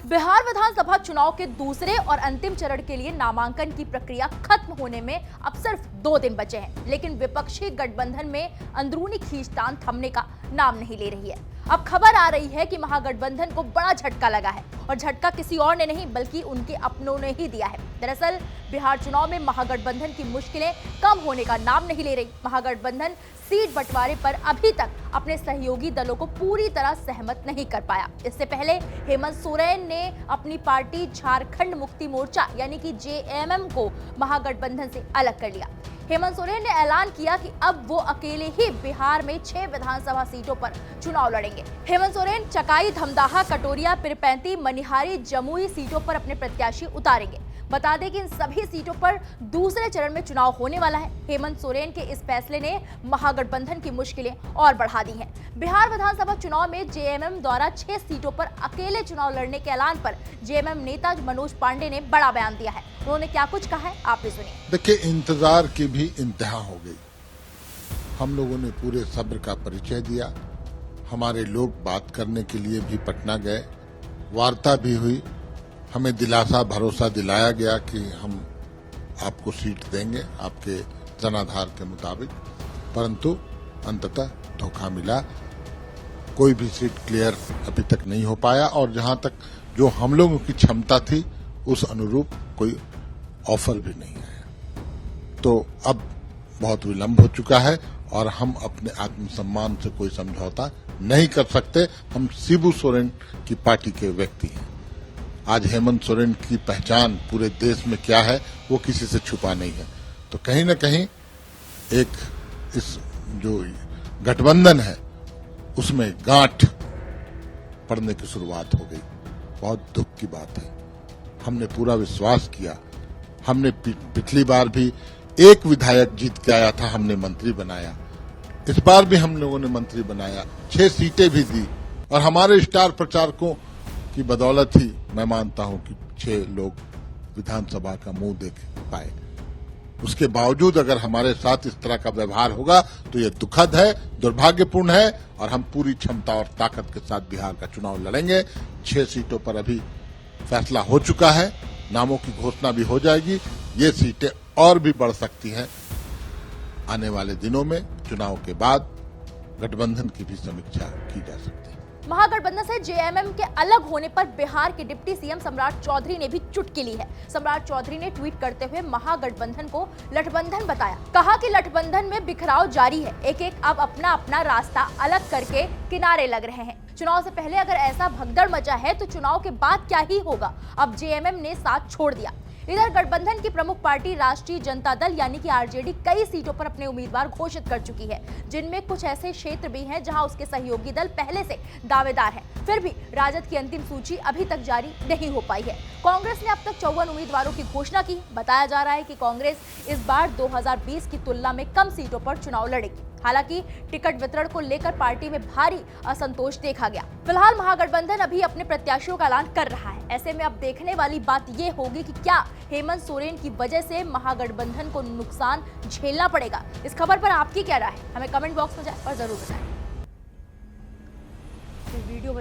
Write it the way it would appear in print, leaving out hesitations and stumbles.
बिहार विधानसभा चुनाव के दूसरे और अंतिम चरण के लिए नामांकन की प्रक्रिया खत्म होने में अब सिर्फ 2 दिन बचे हैं, लेकिन विपक्षी गठबंधन में अंदरूनी खींचतान थमने का नाम नहीं ले रही है। अब खबर आ रही है कि महागठबंधन को बड़ा झटका लगा है और झटका किसी और ने नहीं बल्कि उनके अपनों ने ही दिया है। दरअसल बिहार चुनाव में महागठबंधन की मुश्किलें कम होने का नाम नहीं ले रही। महागठबंधन सीट बंटवारे पर अभी तक अपने सहयोगी दलों को पूरी तरह सहमत नहीं कर पाया। इससे पहले हेमंत सोरेन ने अपनी पार्टी झारखंड मुक्ति मोर्चा यानी कि जेएमएम को महागठबंधन से अलग कर लिया। हेमंत सोरेन ने ऐलान किया कि अब वो अकेले ही बिहार में 6 विधानसभा सीटों पर चुनाव लड़ेंगे। हेमंत सोरेन चकाई, धमदाहा, कटोरिया, पिरपैंती, मनिहारी, जमुई सीटों पर अपने प्रत्याशी उतारेंगे। बता दें कि इन सभी सीटों पर दूसरे चरण में चुनाव होने वाला है। हेमंत सोरेन के इस फैसले ने महागठबंधन की मुश्किलें और बढ़ा दी हैं। बिहार विधानसभा चुनाव में जेएमएम द्वारा 6 सीटों पर अकेले चुनाव लड़ने के ऐलान पर जेएमएम नेता मनोज पांडे ने बड़ा बयान दिया है। उन्होंने क्या कुछ कहा है, आप भी सुनिए। देखिए, इंतजार की भी इंतहा हो गई। हम लोगों ने पूरे सब्र का परिचय दिया। हमारे लोग बात करने के लिए भी पटना गए, वार्ता भी हुई। हमें दिलासा, भरोसा दिलाया गया कि हम आपको सीट देंगे आपके जनाधार के मुताबिक, परंतु अंततः धोखा मिला। कोई भी सीट क्लियर अभी तक नहीं हो पाया और जहां तक जो हम लोगों की क्षमता थी उस अनुरूप कोई ऑफर भी नहीं आया। तो अब बहुत विलंब हो चुका है और हम अपने आत्मसम्मान से कोई समझौता नहीं कर सकते। हम शिबू सोरेन की पार्टी के व्यक्ति हैं। आज हेमंत सोरेन की पहचान पूरे देश में क्या है वो किसी से छुपा नहीं है। तो कहीं न कहीं एक इस जो गठबंधन है उसमें गांठ पड़ने की शुरुआत हो गई। बहुत दुख की बात है। हमने पूरा विश्वास किया। हमने पिछली बार भी एक विधायक जीत के आया था, हमने मंत्री बनाया। इस बार भी हम लोगों ने मंत्री बनाया, 6 सीटें भी दी और हमारे स्टार प्रचारकों की बदौलत ही मैं मानता हूं कि 6 लोग विधानसभा का मुंह देख पाए। उसके बावजूद अगर हमारे साथ इस तरह का व्यवहार होगा तो यह दुखद है, दुर्भाग्यपूर्ण है और हम पूरी क्षमता और ताकत के साथ बिहार का चुनाव लड़ेंगे। 6 सीटों पर अभी फैसला हो चुका है, नामों की घोषणा भी हो जाएगी। ये सीटें और भी बढ़ सकती हैं। आने वाले दिनों में चुनाव के बाद गठबंधन की भी समीक्षा की जा सकती है। महागठबंधन से जेएमएम के अलग होने पर बिहार के डिप्टी सीएम सम्राट चौधरी ने भी चुटकी ली है। सम्राट चौधरी ने ट्वीट करते हुए महागठबंधन को लठबंधन बताया। कहा कि लठबंधन में बिखराव जारी है, एक एक अब अपना अपना रास्ता अलग करके किनारे लग रहे हैं। चुनाव से पहले अगर ऐसा भगदड़ मचा है तो चुनाव के बाद क्या ही होगा। अब जेएमएम ने साथ छोड़ दिया। इधर गठबंधन की प्रमुख पार्टी राष्ट्रीय जनता दल यानी कि आरजेडी कई सीटों पर अपने उम्मीदवार घोषित कर चुकी है, जिनमें कुछ ऐसे क्षेत्र भी हैं जहां उसके सहयोगी दल पहले से दावेदार हैं। फिर भी राजद की अंतिम सूची अभी तक जारी नहीं हो पाई है। कांग्रेस ने अब तक 54 उम्मीदवारों की घोषणा की। बताया जा रहा है कि कांग्रेस इस बार 2020 की तुलना में कम सीटों पर चुनाव लड़ेगी। हालांकि टिकट वितरण को लेकर पार्टी में भारी असंतोष देखा गया। फिलहाल महागठबंधन अभी अपने प्रत्याशियों का ऐलान कर रहा है। ऐसे में अब देखने वाली बात ये होगी कि क्या हेमंत सोरेन की वजह से महागठबंधन को नुकसान झेलना पड़ेगा। इस खबर पर आपकी क्या राय है, हमें कमेंट बॉक्स में जाए और जरूर बताएं। वीडियो